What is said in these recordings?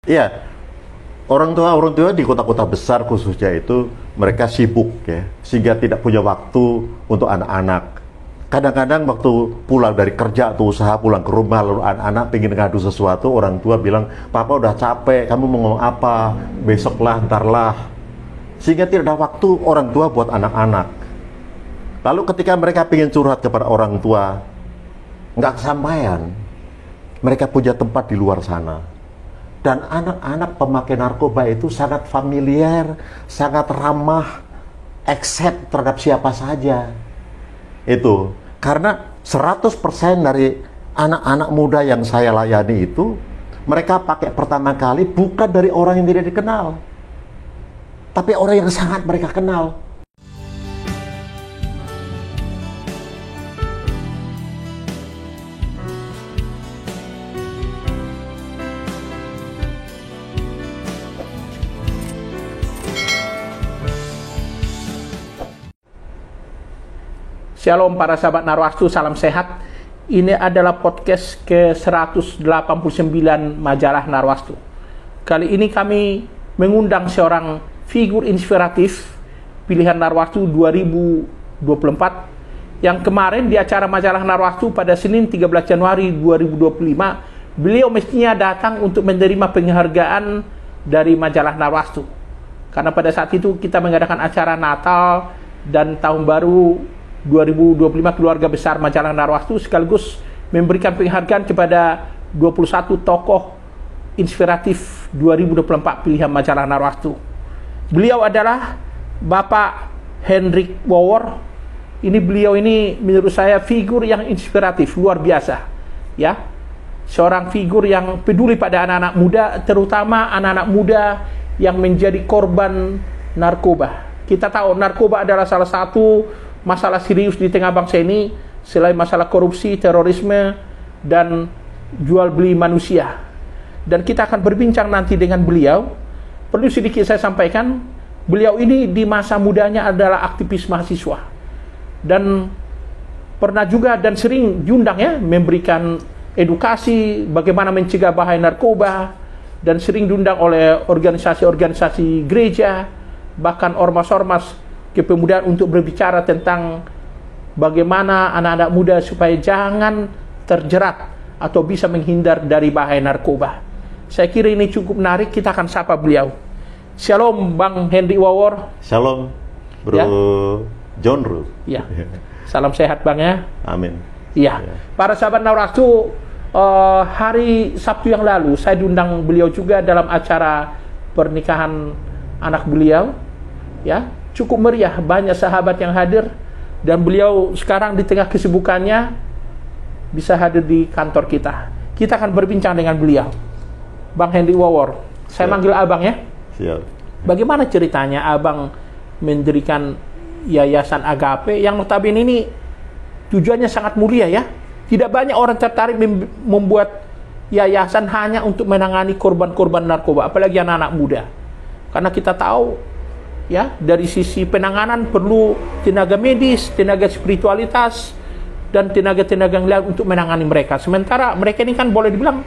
Iya, orang tua di kota-kota besar khususnya itu mereka sibuk ya, sehingga tidak punya waktu untuk anak-anak. Kadang-kadang waktu pulang dari kerja atau usaha pulang ke rumah lalu anak-anak pengen ngadu sesuatu, orang tua bilang, "Papa udah capek, kamu mau ngomong apa? Besoklah, ntarlah." Sehingga tidak ada waktu orang tua buat anak-anak. Lalu ketika mereka pengen curhat kepada orang tua, nggak kesampaian. Mereka punya tempat di luar sana. Dan anak-anak pemakai narkoba itu sangat familiar, sangat ramah, accept terhadap siapa saja. Itu karena 100% dari anak-anak muda yang saya layani itu, mereka pakai pertama kali bukan dari orang yang tidak dikenal, tapi orang yang sangat mereka kenal. Shalom para sahabat Narwastu, salam sehat. Ini adalah podcast ke-189 majalah Narwastu. Kali ini kami mengundang seorang figur inspiratif pilihan Narwastu 2024 yang kemarin di acara majalah Narwastu pada Senin 13 Januari 2025 beliau mestinya datang untuk menerima penghargaan dari majalah Narwastu. Karena pada saat itu kita mengadakan acara Natal dan Tahun Baru 2025 keluarga besar majalah Narwastu, sekaligus memberikan penghargaan kepada 21 tokoh inspiratif 2024 pilihan majalah Narwastu. Beliau adalah Bapak Hendrik Wawor. Beliau ini menurut saya figur yang inspiratif, luar biasa. Ya, seorang figur yang peduli pada anak-anak muda, terutama anak-anak muda yang menjadi korban narkoba. Kita tahu narkoba adalah salah satu masalah serius di tengah bangsa ini, selain masalah korupsi, terorisme, dan jual beli manusia. Dan kita akan berbincang nanti dengan beliau. Perlu sedikit saya sampaikan, beliau ini di masa mudanya adalah aktivis mahasiswa. Dan pernah juga dan sering diundang ya, memberikan edukasi bagaimana mencegah bahaya narkoba, dan sering diundang oleh organisasi-organisasi gereja, bahkan ormas-ormas kepemudaan untuk berbicara tentang bagaimana anak-anak muda supaya jangan terjerat atau bisa menghindar dari bahaya narkoba. Saya kira ini cukup menarik, kita akan sapa beliau. Shalom Bang Hendrik Wawor. Shalom Bro ya? John Ruth. Ya. Salam sehat Bang ya. Amin. Iya. Ya. Para sahabat Narwastu, hari Sabtu yang lalu saya diundang beliau juga dalam acara pernikahan anak beliau. Ya, cukup meriah, banyak sahabat yang hadir, dan beliau sekarang di tengah kesibukannya bisa hadir di kantor kita. Kita akan berbincang dengan beliau. Bang Hendrik Wawor, saya manggil Abang ya. Siap. Bagaimana ceritanya Abang mendirikan Yayasan Agape yang notabene ini tujuannya sangat mulia ya. Tidak banyak orang tertarik membuat yayasan hanya untuk menangani korban-korban narkoba, apalagi anak-anak muda. Karena kita tahu ya, dari sisi penanganan perlu tenaga medis, tenaga spiritualitas, dan tenaga-tenaga yang lain untuk menangani mereka. Sementara mereka ini kan boleh dibilang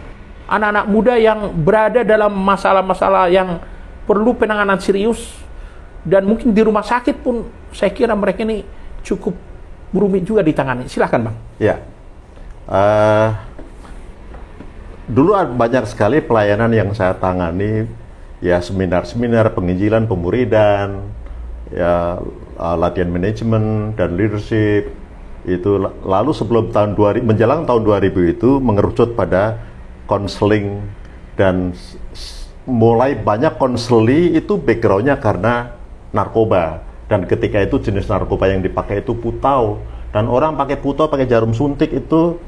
anak-anak muda yang berada dalam masalah-masalah yang perlu penanganan serius, dan mungkin di rumah sakit pun saya kira mereka ini cukup rumit juga ditangani. Silahkan Bang. Ya, dulu banyak sekali pelayanan yang saya tangani. Ya, seminar-seminar penginjilan, pemuridan, ya, latihan manajemen dan leadership itu. Lalu sebelum tahun 2000, menjelang tahun 2000 itu mengerucut pada konseling, dan mulai banyak konseli itu backgroundnya karena narkoba. Dan ketika itu jenis narkoba yang dipakai itu putau, dan orang pakai putau, pakai jarum suntik itu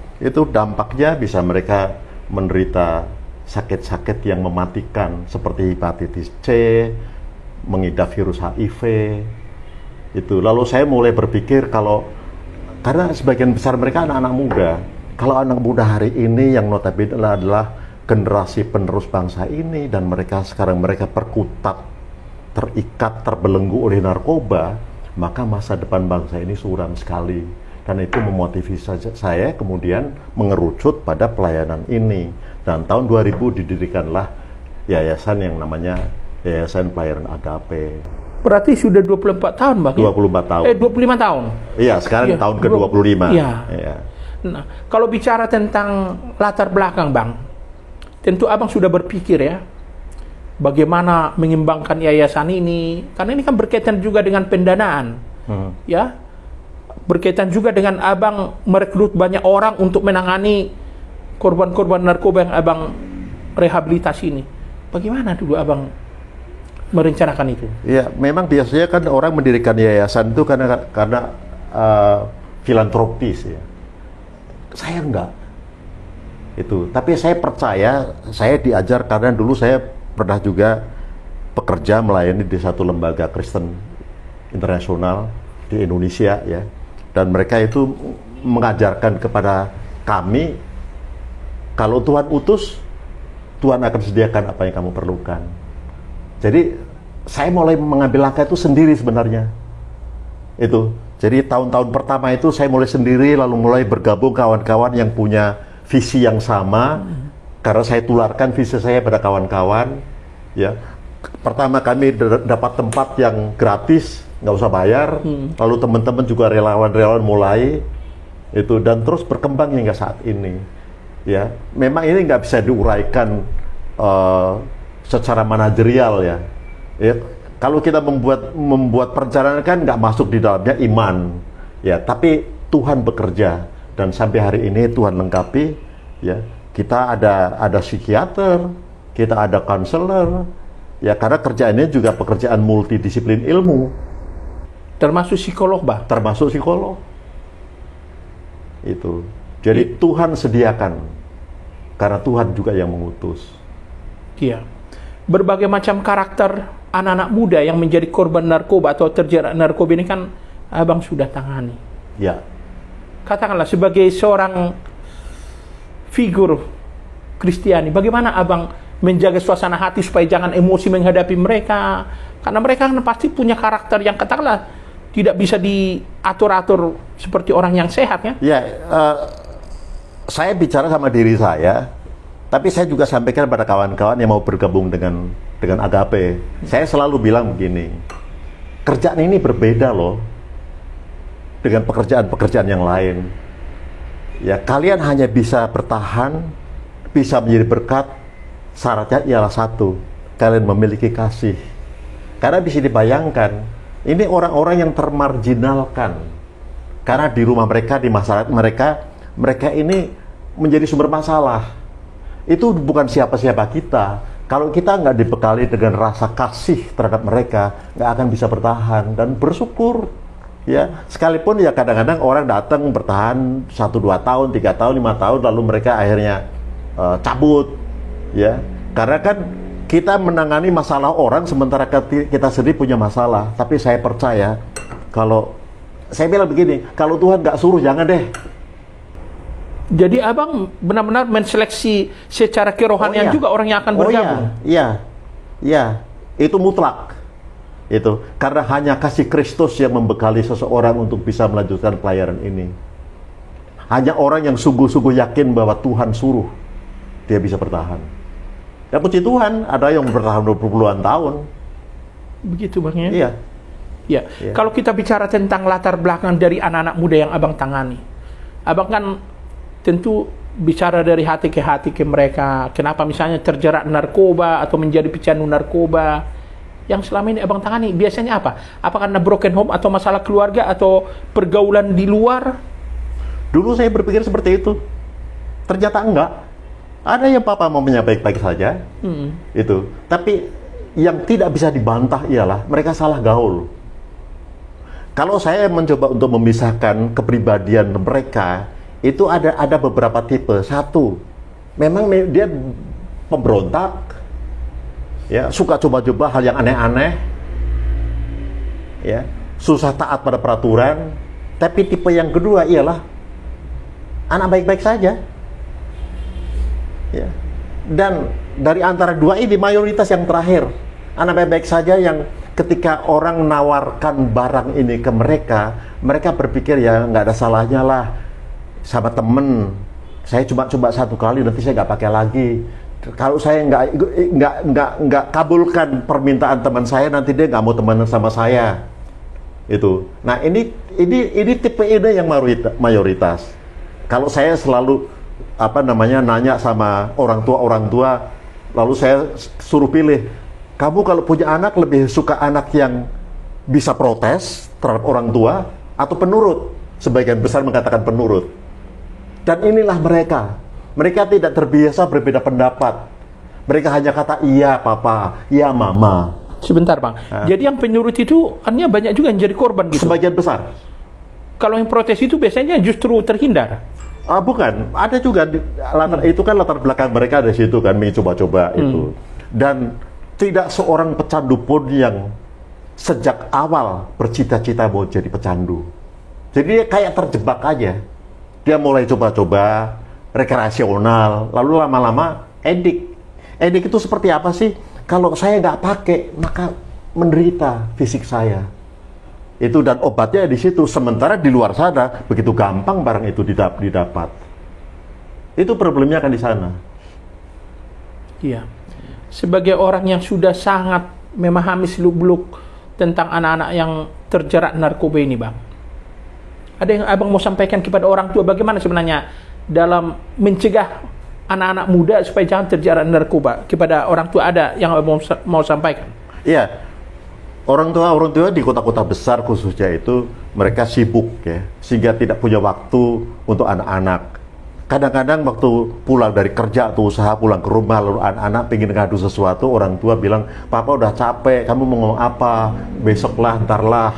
dampaknya bisa mereka menderita sakit-sakit yang mematikan seperti hepatitis C, mengidap virus HIV. Itu. Lalu saya mulai berpikir karena sebagian besar mereka anak-anak muda. Kalau anak muda hari ini yang notabene adalah generasi penerus bangsa ini, dan mereka sekarang perkutat, terikat, terbelenggu oleh narkoba, maka masa depan bangsa ini suram sekali. Dan itu memotivasi saya kemudian mengerucut pada pelayanan ini. Dan tahun 2000 didirikanlah yayasan yang namanya Yayasan Pelayanan Agape. Berarti sudah 24 tahun, Bang? 24 tahun. 25 tahun. Iya, sekarang tahun ke-25. Iya. Ya. Nah, kalau bicara tentang latar belakang, Bang, tentu Abang sudah berpikir ya, bagaimana mengembangkan yayasan ini, karena ini kan berkaitan juga dengan pendanaan. Ya. Berkaitan juga dengan Abang merekrut banyak orang untuk menangani korban-korban narkoba yang Abang rehabilitasi ini. Bagaimana dulu Abang merencanakan itu? Ya, memang biasanya kan orang mendirikan yayasan itu karena filantropis ya. Saya enggak. Itu. Tapi saya percaya, saya diajar karena dulu saya pernah juga bekerja melayani di satu lembaga Kristen internasional di Indonesia ya. Dan mereka itu mengajarkan kepada kami, kalau Tuhan utus, Tuhan akan sediakan apa yang kamu perlukan. Jadi saya mulai mengambil langkah itu sendiri sebenarnya. Itu. Jadi tahun-tahun pertama itu saya mulai sendiri, lalu mulai bergabung kawan-kawan yang punya visi yang sama. Karena saya tularkan visi saya pada kawan-kawan. Ya, pertama kami dapat tempat yang gratis, nggak usah bayar. Lalu teman-teman juga relawan-relawan mulai itu, dan terus berkembang hingga saat ini. Ya, memang ini nggak bisa diuraikan secara manajerial ya. Ya, kalau kita membuat perencanaan kan nggak masuk di dalamnya iman. Ya, tapi Tuhan bekerja dan sampai hari ini Tuhan lengkapi. Ya, kita ada psikiater, kita ada konselor. Ya, karena kerjaannya juga pekerjaan multidisiplin ilmu. Termasuk psikolog, Bang? Termasuk psikolog. Itu. Jadi Tuhan sediakan. Karena Tuhan juga yang mengutus. Iya. Berbagai macam karakter anak-anak muda yang menjadi korban narkoba atau terjerat narkoba ini kan Abang sudah tangani. Ya. Katakanlah sebagai seorang figur Kristiani, bagaimana Abang menjaga suasana hati supaya jangan emosi menghadapi mereka? Karena mereka kan pasti punya karakter yang katakanlah tidak bisa diatur-atur seperti orang yang sehat ya. Ya, saya bicara sama diri saya, tapi saya juga sampaikan pada kawan-kawan yang mau bergabung dengan Agape. Saya selalu bilang begini, kerjaan ini berbeda loh dengan pekerjaan-pekerjaan yang lain. Ya, kalian hanya bisa bertahan, bisa menjadi berkat, syaratnya ialah satu, kalian memiliki kasih. Karena bisa dibayangkan, ini orang-orang yang termarginalkan. Karena di rumah mereka, di masyarakat mereka ini menjadi sumber masalah. Itu bukan siapa-siapa kita. Kalau kita nggak dibekali dengan rasa kasih terhadap mereka, nggak akan bisa bertahan dan bersyukur. Ya, sekalipun ya kadang-kadang orang datang bertahan 1-2 tahun, 3 tahun, 5 tahun, lalu mereka akhirnya cabut. Ya, karena kan kita menangani masalah orang sementara kita sendiri punya masalah. Tapi saya percaya, kalau saya bilang begini, kalau Tuhan nggak suruh jangan deh. Jadi Abang benar-benar menseleksi secara kerohanian juga orang yang akan bergabung. Iya, itu mutlak. Itu karena hanya kasih Kristus yang membekali seseorang untuk bisa melanjutkan pelayanan ini. Hanya orang yang sungguh-sungguh yakin bahwa Tuhan suruh, dia bisa bertahan. Ya puji Tuhan, ada yang bertahan 20-an tahun. Begitu Bang ya? Iya. Ya. Kalau kita bicara tentang latar belakang dari anak-anak muda yang Abang tangani, Abang kan tentu bicara dari hati ke mereka. Kenapa misalnya terjerat narkoba atau menjadi pecandu narkoba yang selama ini Abang tangani, biasanya apa? Apa karena broken home atau masalah keluarga atau pergaulan di luar? Dulu saya berpikir seperti itu. Ternyata enggak. Ada yang papa mau baik-baik saja. Itu. Tapi yang tidak bisa dibantah ialah mereka salah gaul. Kalau saya mencoba untuk memisahkan kepribadian mereka, itu ada beberapa tipe. Satu, memang dia pemberontak, ya, suka coba-coba hal yang aneh-aneh, ya, susah taat pada peraturan. Tapi tipe yang kedua ialah anak baik-baik saja, ya. Dan dari antara dua ini mayoritas yang terakhir, anak baik-baik saja yang ketika orang menawarkan barang ini ke mereka, mereka berpikir ya nggak ada salahnya lah. Sama temen, saya cuma coba 1 kali, nanti saya nggak pakai lagi. Kalau saya nggak kabulkan permintaan teman saya, nanti dia nggak mau temenan sama saya. Itu. Nah ini tipe ini yang mayoritas. Kalau saya selalu nanya sama orang tua, lalu saya suruh pilih. Kamu kalau punya anak lebih suka anak yang bisa protes terhadap orang tua atau penurut? Sebagian besar mengatakan penurut. Dan inilah mereka. Mereka tidak terbiasa berbeda pendapat. Mereka hanya kata iya papa, iya mama. Sebentar bang. Jadi yang penurut itu artinya banyak juga yang jadi korban gitu. Sebagian besar. Kalau yang protes itu biasanya justru terhindar. Bukan, ada juga itu kan latar belakang mereka dari situ kan, mencoba-coba itu. Dan tidak seorang pecandu pun yang sejak awal bercita-cita mau jadi pecandu. Jadi dia kayak terjebak aja. Dia mulai coba-coba rekreasional, lalu lama-lama edik. Edik itu seperti apa sih? Kalau saya nggak pakai, maka menderita fisik saya. Itu dan obatnya di situ. Sementara di luar sana begitu gampang barang itu didapat. Itu problemnya kan di sana. Iya. Sebagai orang yang sudah sangat memahami seluk-beluk tentang anak-anak yang terjerat narkoba ini, bang. Ada yang abang mau sampaikan kepada orang tua bagaimana sebenarnya dalam mencegah anak-anak muda supaya jangan terjerat narkoba? Kepada orang tua ada yang abang mau sampaikan? Iya. Orang tua di kota-kota besar khususnya itu mereka sibuk ya, sehingga tidak punya waktu untuk anak-anak. Kadang-kadang waktu pulang dari kerja atau usaha pulang ke rumah lalu anak-anak pengen ngadu sesuatu, orang tua bilang, "Papa udah capek, kamu mau ngomong apa? Besoklah, ntarlah."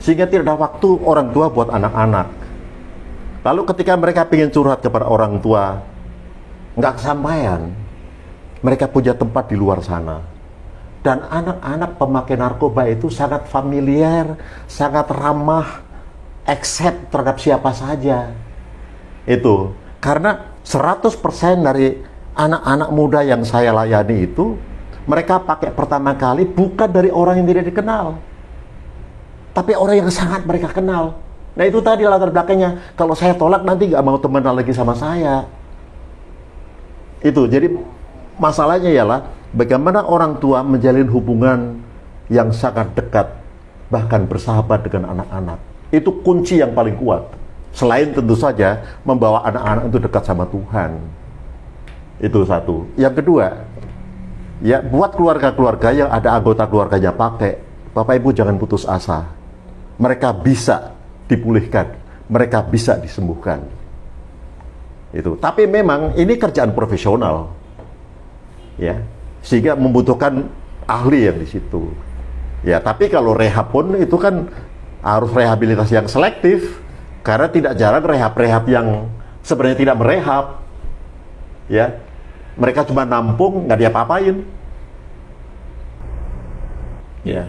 Sehingga tidak ada waktu orang tua buat anak-anak. Lalu ketika mereka pengen curhat kepada orang tua, nggak kesampaian. Mereka punya tempat di luar sana. Dan anak-anak pemakai narkoba itu sangat familiar, sangat ramah, accept terhadap siapa saja. Itu karena 100% dari anak-anak muda yang saya layani itu mereka pakai pertama kali bukan dari orang yang tidak dikenal, tapi orang yang sangat mereka kenal. Nah itu tadi latar belakangnya. Kalau saya tolak nanti nggak mau temenan lagi sama saya. Itu jadi masalahnya ialah bagaimana orang tua menjalin hubungan yang sangat dekat, bahkan bersahabat dengan anak-anak. Itu kunci yang paling kuat. Selain tentu saja membawa anak-anak itu dekat sama Tuhan. Itu satu. Yang kedua, ya buat keluarga-keluarga yang ada anggota keluarganya pakai, Bapak Ibu jangan putus asa. Mereka bisa dipulihkan, mereka bisa disembuhkan. Itu. Tapi memang ini kerjaan profesional. Ya. Sehingga membutuhkan ahli yang di situ. Ya, tapi kalau rehab pun itu kan harus rehabilitasi yang selektif. Karena tidak jarang rehab-rehab yang sebenarnya tidak merehab. Ya. Mereka cuma nampung, nggak diapa-apain. Ya.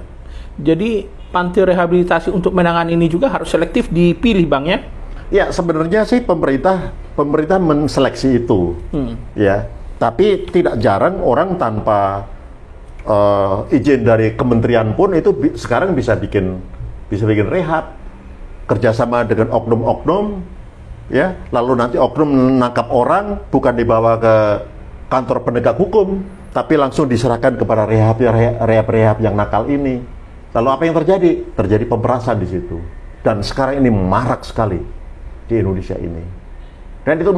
Jadi panti rehabilitasi untuk menangani ini juga harus selektif dipilih, Bang ya? Ya, sebenarnya sih pemerintah menseleksi itu. Ya. Tapi tidak jarang orang tanpa izin dari kementerian pun itu sekarang bisa bikin rehab. Kerjasama dengan oknum-oknum, ya, lalu nanti oknum menangkap orang bukan dibawa ke kantor penegak hukum, tapi langsung diserahkan kepada rehab yang nakal ini. Lalu apa yang terjadi? Terjadi pemerasan di situ. Dan sekarang ini marak sekali di Indonesia ini. Dan itu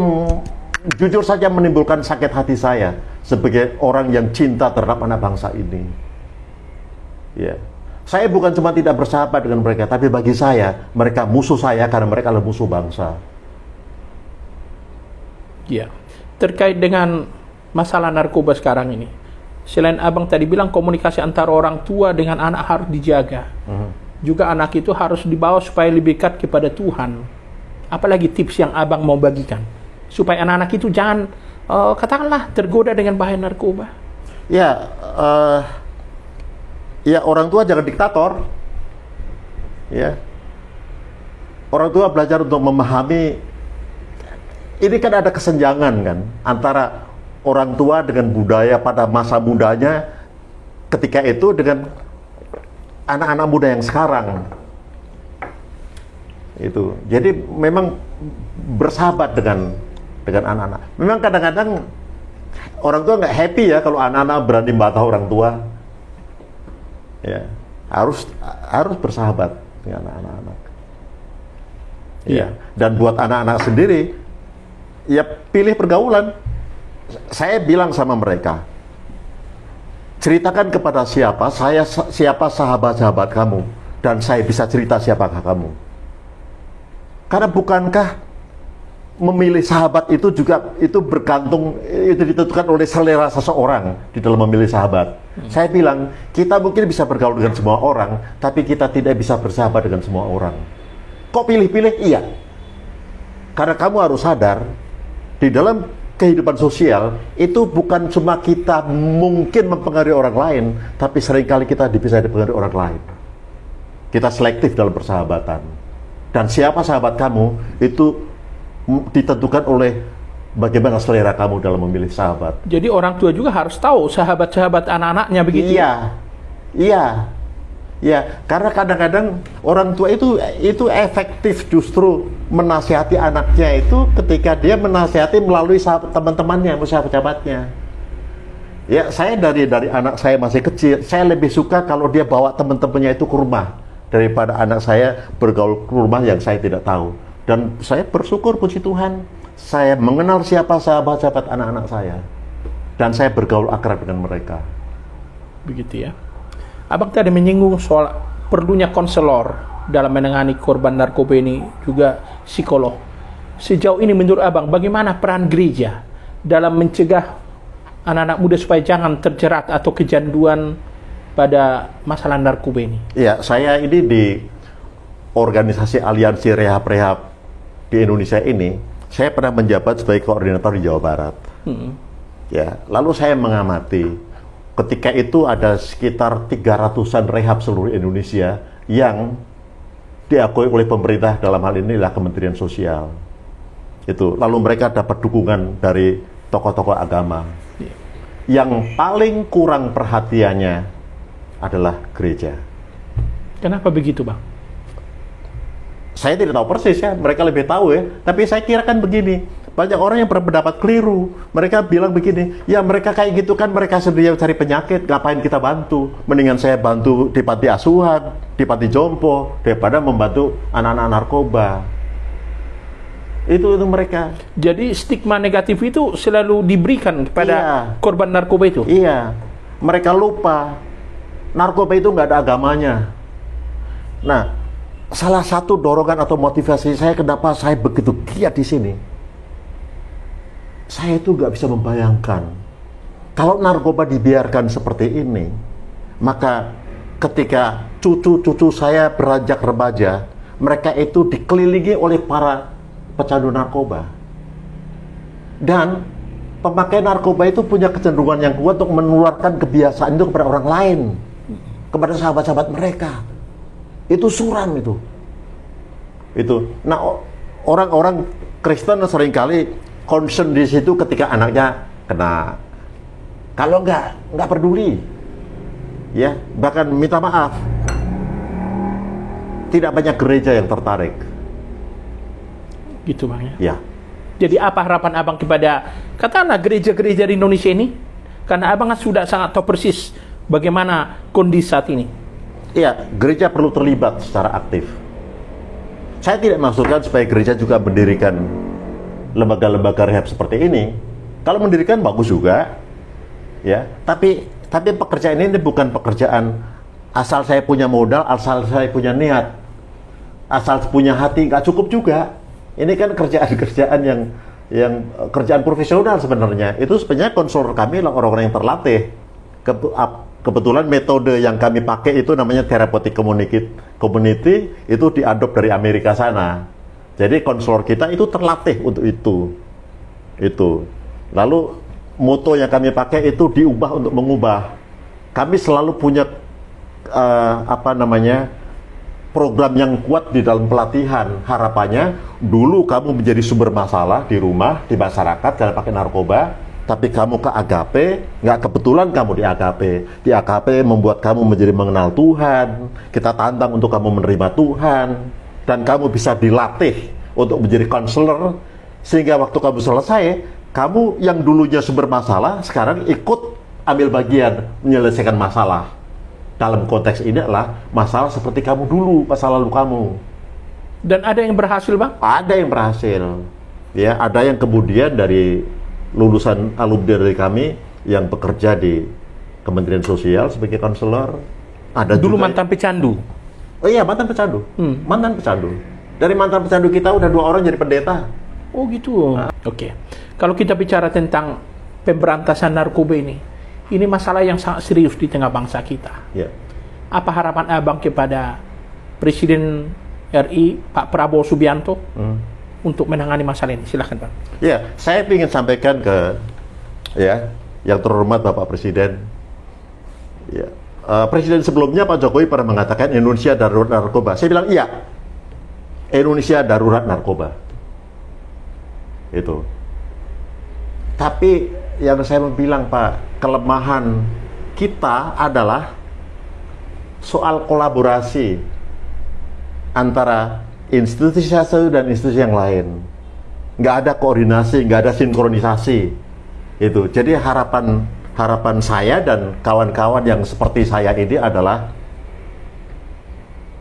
jujur saja menimbulkan sakit hati saya sebagai orang yang cinta terhadap anak bangsa ini. Ya. Saya bukan cuma tidak bersahabat dengan mereka, tapi bagi saya, mereka musuh saya karena mereka adalah musuh bangsa. Ya, terkait dengan masalah narkoba sekarang ini, selain abang tadi bilang komunikasi antara orang tua dengan anak harus dijaga, juga anak itu harus dibawa supaya lebih dekat kepada Tuhan. Apalagi tips yang abang mau bagikan supaya anak-anak itu jangan katakanlah tergoda dengan bahaya narkoba? Ya, orang tua jangan diktator. Ya. Orang tua belajar untuk memahami. Ini kan ada kesenjangan kan antara orang tua dengan budaya pada masa mudanya ketika itu dengan anak-anak muda yang sekarang. Itu. Jadi memang bersahabat dengan anak-anak. Memang kadang-kadang orang tua nggak happy ya kalau anak-anak berani bantah orang tua. Ya, harus bersahabat dengan anak-anak. Ya, dan buat anak-anak sendiri, ya pilih pergaulan. Saya bilang sama mereka, ceritakan kepada siapa sahabat-sahabat kamu, dan saya bisa cerita siapakah kamu. Karena bukankah memilih sahabat itu juga itu bergantung, itu ditentukan oleh selera seseorang di dalam memilih sahabat. Saya bilang, kita mungkin bisa bergaul dengan semua orang, tapi kita tidak bisa bersahabat dengan semua orang. Kok pilih-pilih? Iya. Karena kamu harus sadar, di dalam kehidupan sosial, itu bukan cuma kita mungkin mempengaruhi orang lain, tapi seringkali kita bisa dipengaruhi orang lain. Kita selektif dalam persahabatan. Dan siapa sahabat kamu, itu ditentukan oleh bagaimana selera kamu dalam memilih sahabat. Jadi orang tua juga harus tahu sahabat-sahabat anak-anaknya begitu. Iya. Karena kadang-kadang orang tua itu efektif justru menasihati anaknya itu ketika dia menasihati melalui teman-temannya, sahabat-sahabatnya. Ya, saya dari anak saya masih kecil, saya lebih suka kalau dia bawa teman-temannya itu ke rumah daripada anak saya bergaul ke rumah yang saya tidak tahu. Dan saya bersyukur, puji Tuhan, saya mengenal siapa sahabat-sahabat anak-anak saya. Dan saya bergaul akrab dengan mereka. Begitu ya. Abang tadi menyinggung soal perlunya konselor dalam menangani korban narkoba ini, juga psikolog. Sejauh ini menurut Abang, bagaimana peran gereja dalam mencegah anak-anak muda supaya jangan terjerat atau kecanduan pada masalah narkoba ini? Ya, saya ini di organisasi aliansi rehab-rehab di Indonesia ini, saya pernah menjabat sebagai koordinator di Jawa Barat. Ya, lalu saya mengamati, ketika itu ada sekitar 300-an rehab seluruh Indonesia yang diakui oleh pemerintah, dalam hal ini adalah Kementerian Sosial. Itu, lalu mereka dapat dukungan dari tokoh-tokoh agama. Yang paling kurang perhatiannya adalah gereja. Kenapa begitu, Bang? Saya tidak tahu persis ya, mereka lebih tahu ya. Tapi saya kira kan begini, banyak orang yang berpendapat keliru. Mereka bilang begini, ya mereka kayak gitu kan, mereka sendiri yang cari penyakit, ngapain kita bantu? Mendingan saya bantu di panti asuhan, di panti jompo, daripada membantu anak-anak narkoba. Itu mereka. Jadi stigma negatif itu selalu diberikan kepada korban narkoba itu? Iya, mereka lupa narkoba itu nggak ada agamanya. Nah, salah satu dorongan atau motivasi saya kenapa saya begitu giat di sini, saya itu nggak bisa membayangkan kalau narkoba dibiarkan seperti ini, maka ketika cucu-cucu saya beranjak remaja, mereka itu dikelilingi oleh para pecandu narkoba. Dan pemakai narkoba itu punya kecenderungan yang kuat untuk menularkan kebiasaan itu kepada orang lain, kepada sahabat-sahabat mereka. Itu suram itu. Nah, orang-orang Kristen seringkali concern di situ ketika anaknya kena. Kalau nggak peduli, ya, bahkan minta maaf. Tidak banyak gereja yang tertarik. Gitu, Bang ya. Ya. Jadi apa harapan Abang kepada katakanlah gereja-gereja di Indonesia ini? Karena Abang sudah sangat tahu persis bagaimana kondisi saat ini. Iya, gereja perlu terlibat secara aktif. Saya tidak maksudkan supaya gereja juga mendirikan lembaga-lembaga rehab seperti ini. Kalau mendirikan bagus juga, ya. Tapi pekerjaan ini bukan pekerjaan asal saya punya modal, asal saya punya niat, asal punya hati, nggak cukup juga. Ini kan kerjaan-kerjaan yang kerjaan profesional sebenarnya. Itu sebenarnya konselor kami adalah orang-orang yang terlatih. Kebetulan metode yang kami pakai itu namanya therapeutic community, itu diadop dari Amerika sana. Jadi konselor kita itu terlatih untuk itu. Lalu moto yang kami pakai itu diubah untuk mengubah. Kami selalu punya program yang kuat di dalam pelatihan. Harapannya dulu kamu menjadi sumber masalah di rumah, di masyarakat karena pakai narkoba, tapi kamu ke agape, nggak kebetulan kamu di agape. Di agape membuat kamu menjadi mengenal Tuhan. Kita tantang untuk kamu menerima Tuhan, dan kamu bisa dilatih untuk menjadi konselor, sehingga waktu kamu selesai, kamu yang dulunya sumber masalah, sekarang ikut ambil bagian menyelesaikan masalah. Dalam konteks ini adalah masalah seperti kamu dulu, masa lalu kamu. Dan ada yang berhasil, Bang? Ada yang berhasil. Ya, ada yang kemudian dari lulusan alumni dari kami yang bekerja di Kementerian Sosial sebagai konselor. Ada Dulu juga mantan pecandu. Oh iya, mantan pecandu. Mantan pecandu. Dari mantan pecandu kita udah 2 orang jadi pendeta. Oh gitu. Oke. Kalau kita bicara tentang pemberantasan narkoba ini masalah yang sangat serius di tengah bangsa kita. Ya. Apa harapan Abang kepada Presiden RI Pak Prabowo Subianto untuk menangani masalah ini? Silahkan, Bang. Ya, saya ingin sampaikan ke yang terhormat Bapak Presiden. Ya. Presiden sebelumnya Pak Jokowi pernah mengatakan Indonesia darurat narkoba. Saya bilang iya. Indonesia darurat narkoba. Itu. Tapi yang saya mau bilang, Pak, kelemahan kita adalah soal kolaborasi antara institusi satu dan institusi yang lain. Nggak ada koordinasi, nggak ada sinkronisasi. Itu. Jadi harapan saya dan kawan-kawan yang seperti saya ini adalah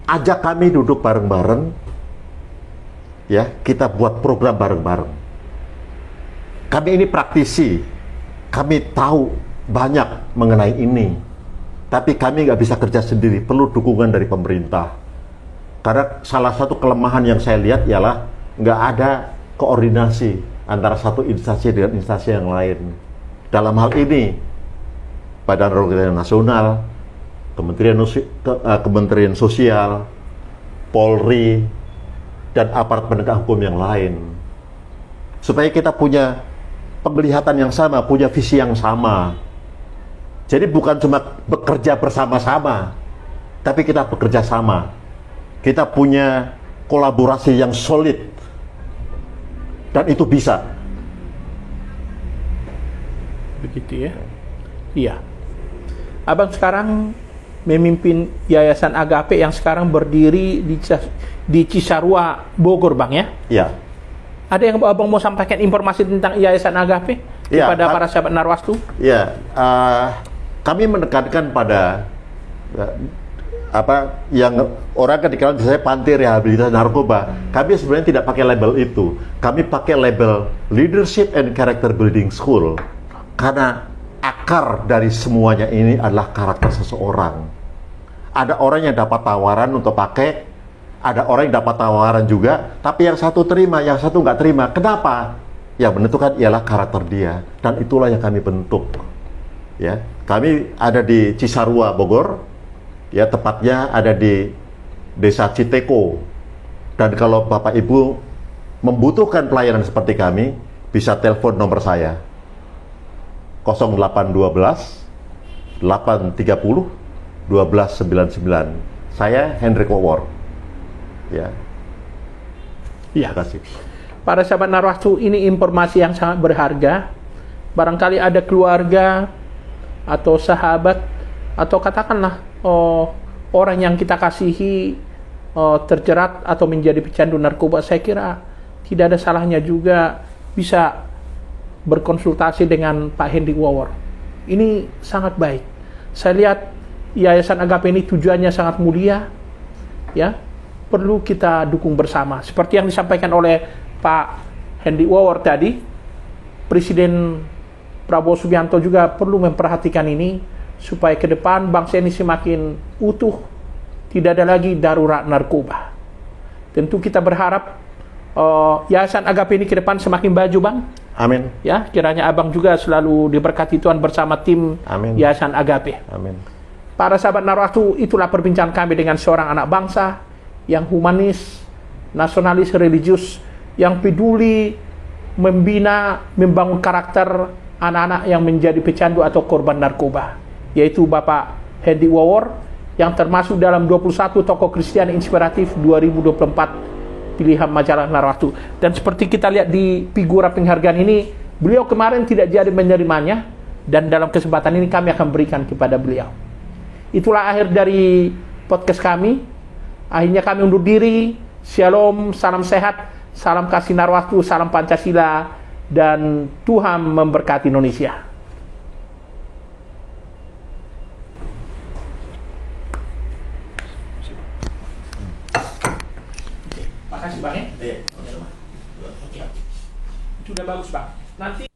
ajak kami duduk bareng-bareng, ya, kita buat program bareng-bareng. Kami ini praktisi, kami tahu banyak mengenai ini, tapi kami nggak bisa kerja sendiri, perlu dukungan dari pemerintah. Karena salah satu kelemahan yang saya lihat ialah nggak ada koordinasi antara satu instansi dengan instansi yang lain. Dalam hal ini, Badan Organisasi Nasional, Kementerian Sosial, Polri, dan aparat penegak hukum yang lain. Supaya kita punya penglihatan yang sama, punya visi yang sama. Jadi bukan cuma bekerja bersama-sama, tapi kita bekerja sama. Kita punya kolaborasi yang solid. Dan itu bisa. Begitu ya. Iya. Abang sekarang memimpin Yayasan Agape yang sekarang berdiri di Cisarua, Bogor, Bang ya? Iya. Ada yang Abang mau sampaikan informasi tentang Yayasan Agape kepada para sahabat Narwastu? Iya, kami menekankan pada yang orang kan dikenal saya panti rehabilitasi narkoba. Kami sebenarnya tidak pakai label itu. Kami pakai label Leadership and Character Building School. Karena akar dari semuanya ini adalah karakter seseorang. Ada orang yang dapat tawaran untuk pakai, ada orang yang dapat tawaran juga, tapi yang satu terima, yang satu nggak terima. Kenapa? Yang menentukan ialah karakter dia, dan itulah yang kami bentuk. Ya, kami ada di Cisarua, Bogor. Ya, tepatnya ada di Desa Citeko. Dan kalau Bapak Ibu membutuhkan pelayanan seperti kami, bisa telepon nomor saya 0812 830 1299. Saya Hendrik Wawor. Ya. Iya. Terima kasih. Para sahabat Narwastu, ini informasi yang sangat berharga. Barangkali ada keluarga atau sahabat atau katakanlah orang yang kita kasihi terjerat atau menjadi pecandu narkoba. Saya kira tidak ada salahnya juga bisa berkonsultasi dengan Pak Hendrik Wawor. Ini sangat baik. Saya lihat Yayasan Agape ini tujuannya sangat mulia, ya. Perlu kita dukung bersama. Seperti yang disampaikan oleh Pak Hendrik Wawor tadi, Presiden Prabowo Subianto juga perlu memperhatikan ini supaya ke depan bangsa ini semakin utuh, tidak ada lagi darurat narkoba. Tentu kita berharap Yayasan Agape ini ke depan semakin maju, Bang. Amin. Ya, kiranya Abang juga selalu diberkati Tuhan bersama tim Amin. Yayasan Agape. Amin. Para sahabat Narwastu, itulah perbincangan kami dengan seorang anak bangsa yang humanis, nasionalis, religius, yang peduli membina, membangun karakter anak-anak yang menjadi pecandu atau korban narkoba, yaitu Bapak Hendrik Wawor, yang termasuk dalam 21 tokoh Kristen inspiratif 2024 pilihan majalah Narwastu. Dan seperti kita lihat di figura penghargaan ini, beliau kemarin tidak jadi menerimanya, dan dalam kesempatan ini kami akan berikan kepada beliau. Itulah akhir dari podcast kami. Akhirnya kami undur diri. Shalom, salam sehat, salam kasih Narwastu, salam Pancasila, dan Tuhan memberkati Indonesia. Makasih Bang ya. Oke. Itu udah bagus Bang. Nanti